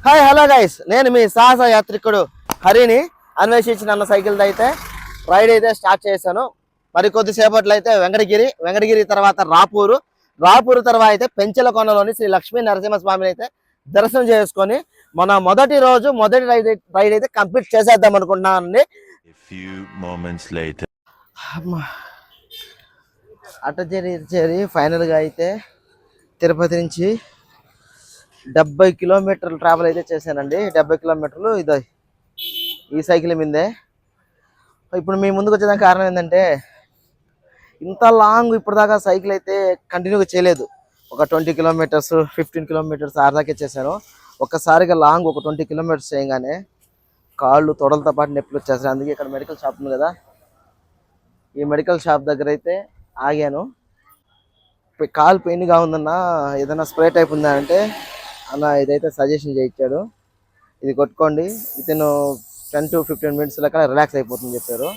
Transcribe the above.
Hi hello guys, నేను మీ సాహస యాత్రికుడు హరిని. అన్వేషించిన సైకిల్ అయితే రైడ్ అయితే స్టార్ట్ చేశాను. మరి కొద్దిసేపట్లో అయితే వెంకటగిరి తర్వాత రాపూరు తర్వాత అయితే పెంచలకొండలోని శ్రీ లక్ష్మీ నరసింహస్వామిని అయితే దర్శనం చేసుకొని మన మొదటి రైడ్ అయితే కంప్లీట్ చేసేద్దాం అనుకుంటున్నానండి. అట చేరి ఫైనల్గా అయితే తిరుపతి నుంచి 70 కిలోమీటర్లు ట్రావెల్ అయితే చేశానండి. 70 కిలోమీటర్లు ఈ సైకిల్ మీదే. ఇప్పుడు మీ ముందుకు వచ్చేదానికి కారణం ఏంటంటే, ఇంత లాంగ్ ఇప్పటిదాకా సైకిల్ అయితే కంటిన్యూగా చేయలేదు. ఒక 20 కిలోమీటర్స్ 15 కిలోమీటర్స్ ఆరుదాకే చేశాను. ఒక్కసారిగా లాంగ్ ఒక 20 కిలోమీటర్స్ చేయగానే కాళ్ళు తొడలతో పాటు నొప్పులు వచ్చేసాయి. అందుకే ఇక్కడ మెడికల్ షాప్ ఉంది కదా, ఈ మెడికల్ షాప్ దగ్గర అయితే ఆగాను. కాలు పెయిన్గా ఉందన్నా, ఏదైనా స్ప్రే టైప్ ఉందా అంటే అన్న ఇదైతే సజెషన్ చేయించాడు. ఇది కొట్టుకోండి, విత్ ఇన్ 10 to 15 మినిట్స్ లెక్క రిలాక్స్ అయిపోతుంది చెప్పారు.